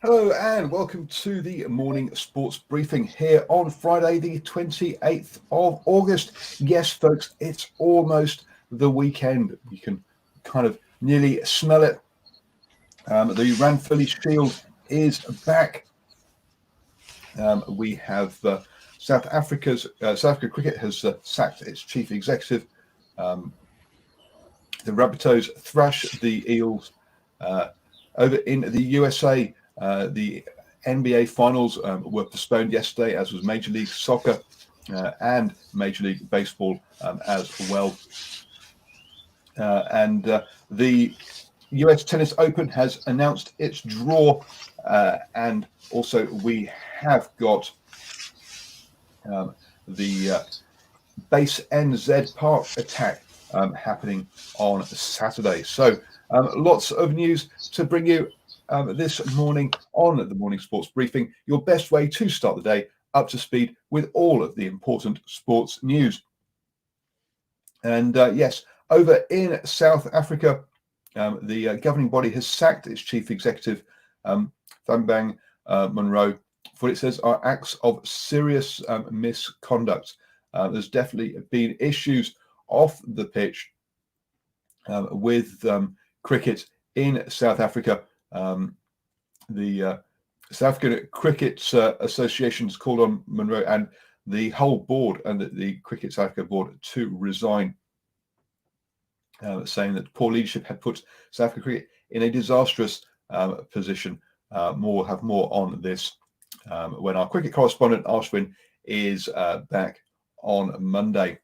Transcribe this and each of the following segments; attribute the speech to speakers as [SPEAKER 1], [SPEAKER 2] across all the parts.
[SPEAKER 1] Hello and welcome to the morning sports briefing here on Friday, the 28th of August. Yes, folks, it's almost the weekend. You can kind of nearly smell it. The Ranfurly Shield is back. We have South Africa Cricket has sacked its chief executive. The Rabbitohs thrash the Eels. Over in the USA, the NBA Finals were postponed yesterday, as was Major League Soccer and Major League Baseball as well. And the US Tennis Open has announced its draw, and also we have got the Base NZ Park attack happening on Saturday. So lots of news to bring you this morning on the Morning Sports Briefing, your best way to start the day up to speed with all of the important sports news. And yes, over in South Africa, the governing body has sacked its chief executive, Thambang Monroe, for what it says are acts of serious misconduct. There's definitely been issues off the pitch with cricket in South Africa. The South African Cricket Association has called on Monroe and the whole board and the Cricket South Africa board to resign, saying that poor leadership had put South African cricket in a disastrous position. We'll have more on this when our cricket correspondent Ashwin is back on Monday.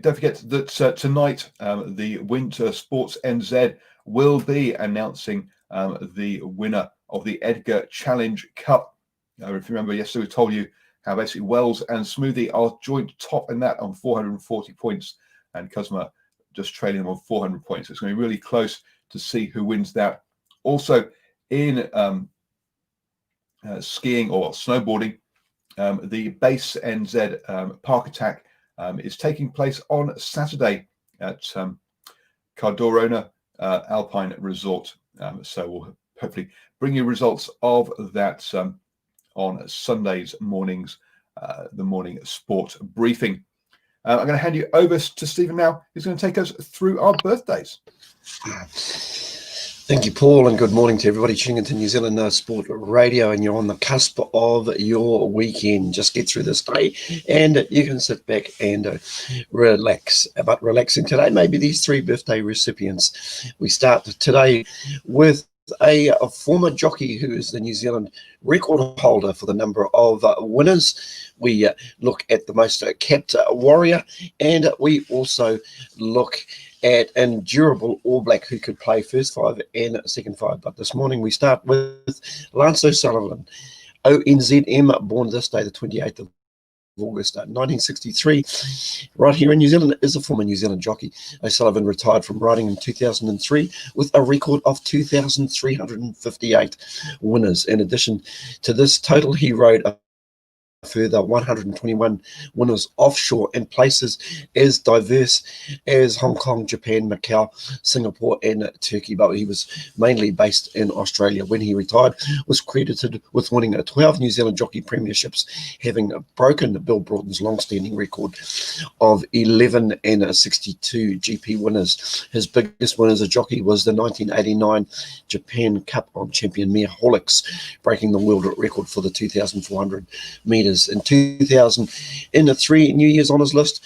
[SPEAKER 1] Don't forget that tonight the Winter Sports NZ will be announcing the winner of the Edgar Challenge Cup. If you remember, yesterday we told you how basically Wells and Smoothie are joint top in that on 440 points, and Cosma just trailing them on 400 points. It's going to be really close to see who wins that. Also in skiing or snowboarding, the Base NZ Park Attack is taking place on Saturday at Cardorona Alpine Resort. So we'll hopefully bring you results of that on Sundays mornings, the morning sport briefing. I'm going to hand you over to Stephen now, who's going to take us through our birthdays.
[SPEAKER 2] Thank you, Paul, and good morning to everybody tuning into New Zealand Sport Radio. And you're on the cusp of your weekend. Just get through this day and you can sit back and relax. But relaxing today, maybe these three birthday recipients. We start today with a former jockey who is the New Zealand record holder for the number of winners. We look at the most capped warrior, and we also look at an durable All Black who could play first five and second five. But this morning we start with Lance O'Sullivan, ONZM, born this day, the 28th of August 1963, right here in New Zealand, is a former New Zealand jockey. O'Sullivan retired from riding in 2003 with a record of 2,358 winners. In addition to this total, he rode a further 121 winners offshore in places as diverse as Hong Kong, Japan, Macau, Singapore and Turkey, but he was mainly based in Australia. When he retired, was credited with winning 12 New Zealand jockey premierships, having broken Bill Broughton's long-standing record of 11 and 62 GP winners. His biggest win as a jockey was the 1989 Japan Cup on champion Mia Horlicks, breaking the world record for the 2,400 metres. In 2003 New Year's Honours list,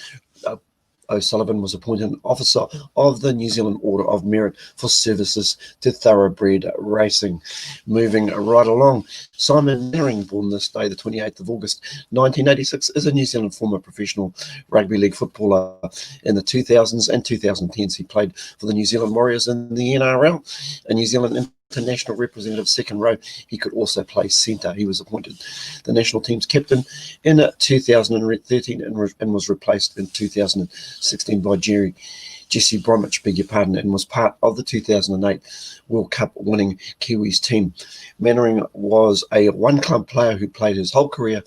[SPEAKER 2] O'Sullivan was appointed an officer of the New Zealand Order of Merit for services to thoroughbred racing. Moving right along, Simon Mannering, born this day, the 28th of August 1986, is a New Zealand former professional rugby league footballer. In the 2000s and 2010s, he played for the New Zealand Warriors in the NRL, a New Zealand international representative second row. He could also play centre. He was appointed the national team's captain in 2013 and was replaced in 2016 by Jesse Bromwich, and was part of the 2008 World Cup winning Kiwis team. Mannering was a one-club player who played his whole career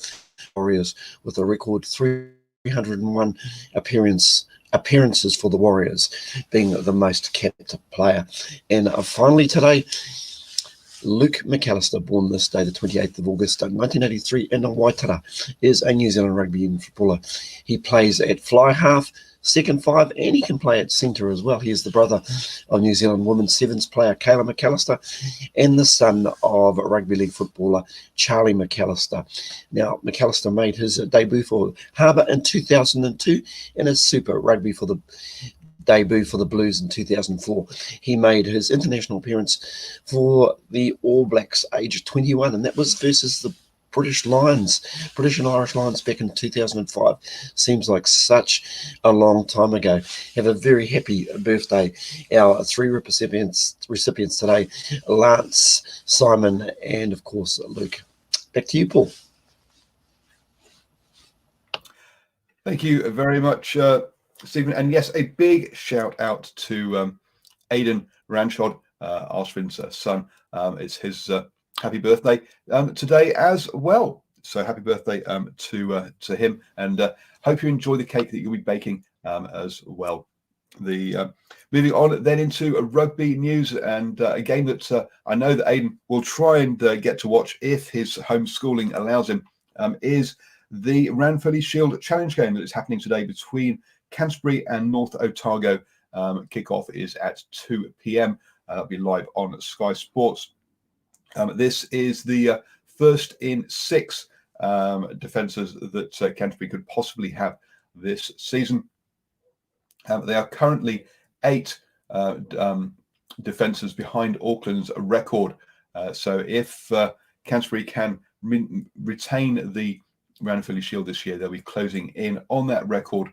[SPEAKER 2] Warriors with a record 3 301 appearances for the Warriors, being the most capped player. And finally today, Luke Mcallister, born this day, the 28th of August, 1983, in Waitara, is a New Zealand rugby union footballer. He plays at fly half, second five, and he can play at centre as well. He is the brother of New Zealand women's sevens player Kayla Mcallister and the son of rugby league footballer Charlie Mcallister. Now, Mcallister made his debut for Harbour in 2002 and his Super Rugby for the debut for the Blues in 2004. He made his international appearance for the All Blacks age 21, and that was versus the British and Irish Lions back in 2005. Seems like such a long time ago. Have a very happy birthday. Our three recipients today, Lance, Simon, and of course Luke. Back to you, Paul.
[SPEAKER 1] Thank you very much, Stephen. And yes, a big shout out to Aidan Ranchod, Arsvin's son. It's his happy birthday today as well. So happy birthday to him, and hope you enjoy the cake that you'll be baking as well. Moving on then into rugby news, and a game that I know that Aidan will try and get to watch if his homeschooling allows him, is the Ranfurly Shield Challenge game that is happening today between Canterbury and North Otago. Kickoff is at 2 p.m. That'll be live on Sky Sports. This is the first in 6 defences that Canterbury could possibly have this season. They are currently 8 defences behind Auckland's record. So if Canterbury can retain the Ranfurly Shield this year, they'll be closing in on that record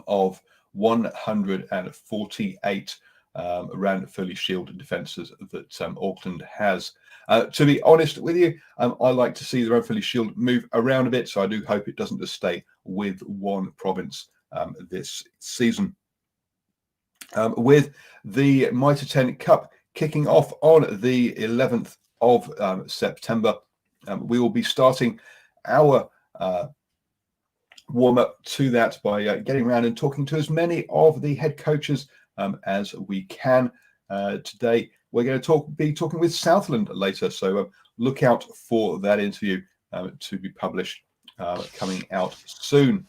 [SPEAKER 1] of 148 Ranfurly Shield defences that Auckland has. To be honest with you, I like to see the Ranfurly Shield move around a bit, so I do hope it doesn't just stay with one province this season. With the Mitre 10 Cup kicking off on the 11th of September, we will be starting our warm up to that by getting around and talking to as many of the head coaches as we can. Today we're going to be talking with Southland later, so look out for that interview to be published coming out soon.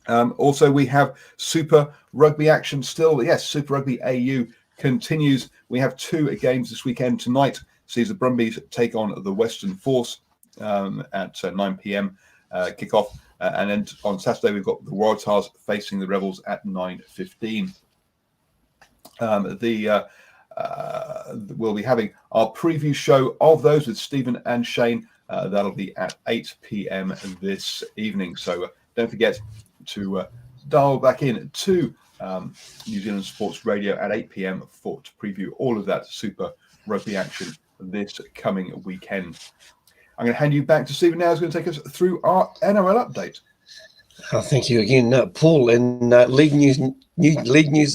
[SPEAKER 1] Also, we have Super Rugby action still. Yes, Super Rugby AU continues. We have 2 games this weekend. Tonight sees the Brumbies take on the Western Force at 9 p.m. Kickoff. And then on Saturday, we've got the Waratahs facing the Rebels at 9:15. We'll be having our preview show of those with Stephen and Shane. That'll be at 8 p.m. this evening. So don't forget to dial back in to New Zealand Sports Radio at 8 p.m. to preview all of that Super Rugby action this coming weekend. I'm going to hand you back to Stephen now, who's going to take us through our NRL update.
[SPEAKER 2] Thank you again, Paul. And league news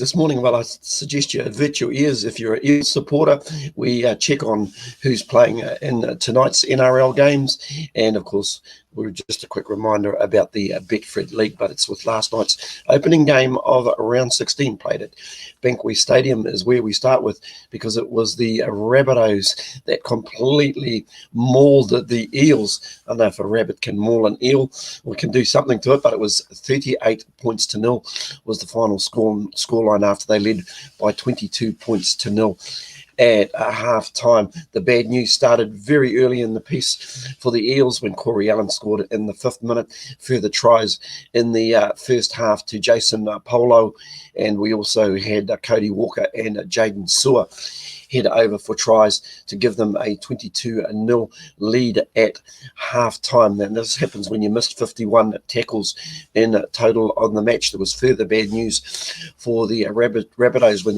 [SPEAKER 2] this morning. Well, I suggest you avert your ears if you're an Eels supporter. We check on who's playing in tonight's NRL games, and of course, we're just a quick reminder about the Betfred League, but it's with last night's opening game of round 16 played at Bankwee Stadium is where we start with, because it was the Rabbitohs that completely mauled the Eels. I don't know if a rabbit can maul an eel or can do something to it, but it was 38-0 was the final scoreline after they led by 22-0 at half time. The bad news started very early in the piece for the Eels when Corey Allen scored in the 5th minute. Further tries in the first half to Jason Polo, and we also had Cody Walker and Jaden Sewer head over for tries to give them a 22-0 lead at half-time. And this happens when you missed 51 tackles in total on the match. There was further bad news for the Rabbitohs when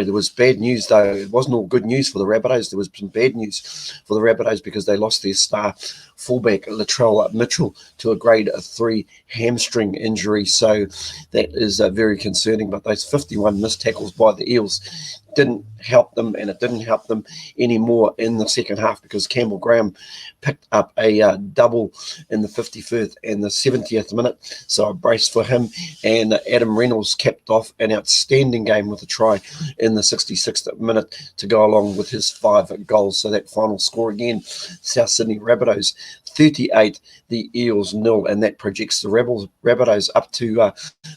[SPEAKER 2] there was bad news though. It wasn't all good news for the Rabbitohs. There was some bad news for the Rabbitohs because they lost their star fullback Latrell Mitchell to a grade 3 hamstring injury. So that is very concerning. But those 51 missed tackles by the Eels didn't help them, and it didn't help them anymore in the second half because Campbell Graham picked up a double in the 51st and the 70th minute. So a brace for him. And Adam Reynolds capped off an outstanding game with a try in the 66th minute to go along with his 5 goals. So that final score again, South Sydney Rabbitohs 38, the Eels 0, and that projects the Rabbitohs up to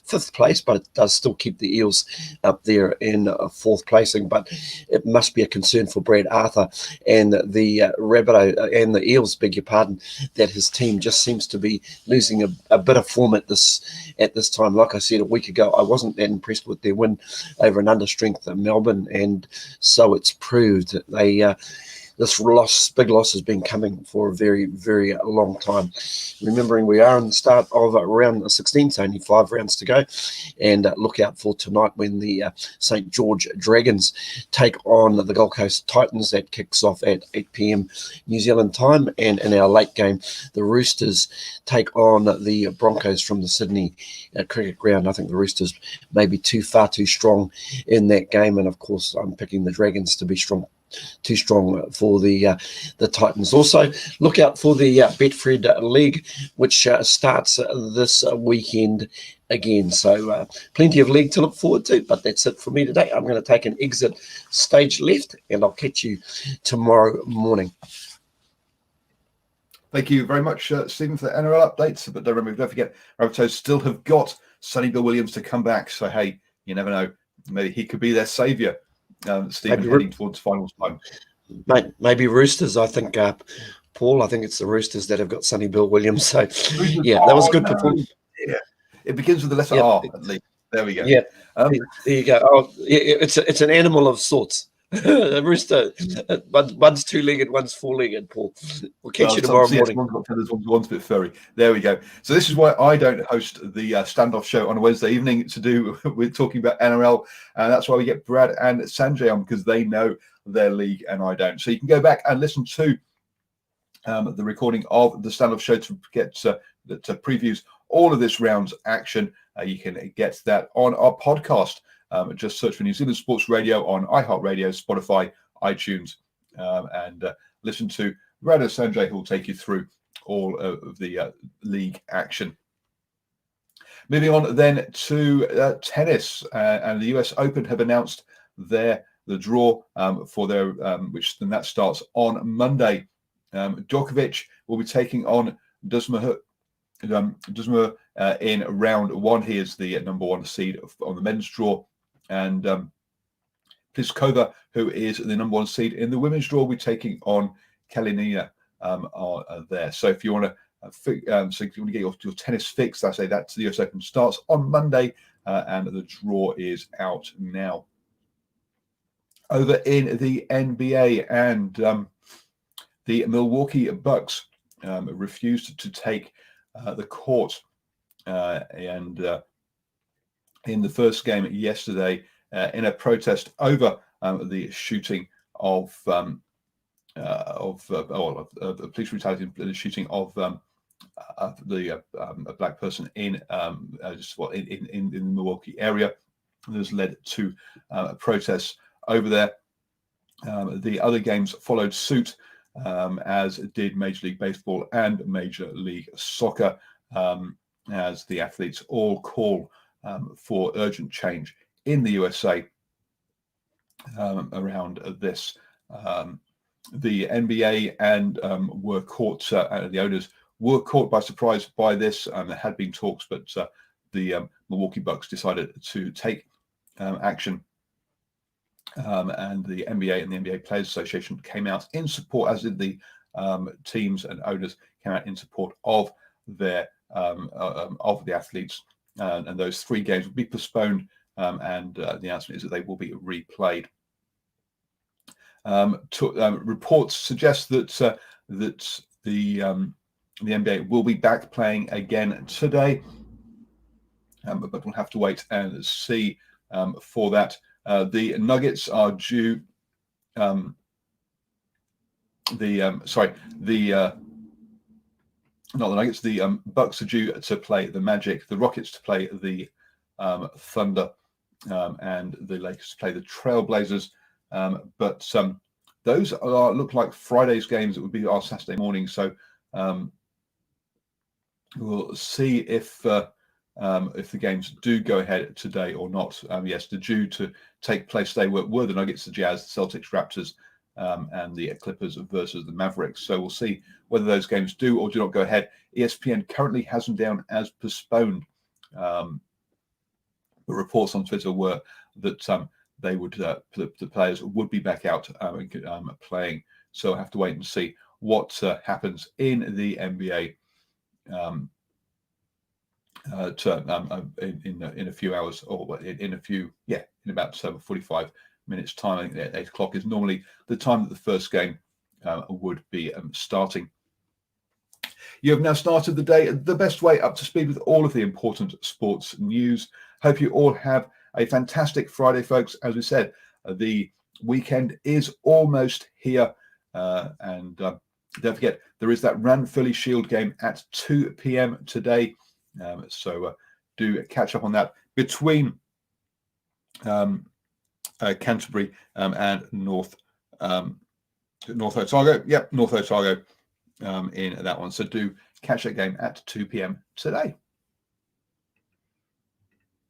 [SPEAKER 2] 5th place, but it does still keep the Eels up there in 4th placing. But it must be a concern for Brad Arthur and the Rabbitoh and the Eels, beg your pardon, that his team just seems to be losing a bit of form at this time. Like I said a week ago, I wasn't that impressed with their win over an understrength Melbourne, and so it's proved that they. This big loss has been coming for a very, very long time. Remembering we are in the start of round 16, so only 5 rounds to go. And look out for tonight when the St. George Dragons take on the Gold Coast Titans. That kicks off at 8 p.m. New Zealand time. And in our late game, the Roosters take on the Broncos from the Sydney cricket ground. I think the Roosters may be far too strong in that game. And, of course, I'm picking the Dragons to be too strong for the Titans. Also, look out for the Betfred League, which starts this weekend again. So plenty of league to look forward to, but that's it for me today. I'm going to take an exit stage left, and I'll catch you tomorrow morning.
[SPEAKER 1] Thank you very much, Stephen, for the NRL updates. But don't forget, Rabbitohs still have got Sonny Bill Williams to come back. So, hey, you never know. Maybe he could be their saviour. Stephen, heading towards finals time.
[SPEAKER 2] Maybe Roosters, I think, Paul. I think it's the Roosters that have got Sonny Bill Williams. So, yeah, that was a good performance.
[SPEAKER 1] Yeah. It begins with the letter R, at least. There we go.
[SPEAKER 2] Yeah, there you go. Oh, it's an animal of sorts. A rooster. One's 2-legged, one's 4-legged, Paul. We'll catch you tomorrow morning.
[SPEAKER 1] One's got feathers, one's a bit furry. There we go. So this is why I don't host the standoff show on a Wednesday evening to do with talking about NRL. And that's why we get Brad and Sanjay on, because they know their league and I don't. So you can go back and listen to the recording of the standoff show to get that previews all of this round's action. You can get that on our podcast. Just search for New Zealand Sports Radio on iHeartRadio, Spotify, iTunes, and listen to Brad and Sanjay, who will take you through all of the league action. Moving on then to tennis, and the US Open have announced the draw for their which then that starts on Monday. Djokovic will be taking on Dusma in round 1. He is the number 1 seed on the men's draw. And Pliskova, who is the number 1 seed in the women's draw, will be taking on Kalinina there. So if you want to get your tennis fix, I say that the US Open starts on Monday, and the draw is out now. Over in the NBA, and the Milwaukee Bucks refused to take the court, and in the first game yesterday, in a protest over the shooting of police brutality, the shooting of a black person in the Milwaukee area, this led to protests over there. The other games followed suit, as did Major League Baseball and Major League Soccer, as the athletes all call for urgent change in the USA around this. The NBA and were caught, the owners were caught by surprise by this. There had been talks, but the Milwaukee Bucks decided to take action. And the NBA and the NBA Players Association came out in support, as did the teams and owners came out in support of their of the athletes. And those 3 games will be postponed, and the announcement is that they will be replayed. Reports suggest that the NBA will be back playing again today, but we'll have to wait and see for that. The Nuggets are due. Not the Nuggets. The Bucks are due to play the Magic. The Rockets to play the Thunder, and the Lakers to play the Trailblazers. But those look like Friday's games. It would be our Saturday morning. So we'll see if the games do go ahead today or not. Yes, they're due to take place today. Were the Nuggets, the Jazz, the Celtics, Raptors, and the Clippers versus the Mavericks. So we'll see whether those games do or do not go ahead. ESPN currently has them down as postponed. The reports on Twitter were that they would the players would be back out playing. So I have to wait and see what happens in the NBA in a few hours, or in about 45 minutes time. I think that 8 o'clock is normally the time that the first game would be starting. You have now started the day the best way, up to speed with all of the important sports news. Hope you all have a fantastic Friday, folks. As we said, the weekend is almost here, and don't forget, there is that Ranfurly Shield game at 2 p.m. today. So do catch up on that between Canterbury and North Otago. Yep, North Otago in that one. So do catch that game at 2 p.m. today.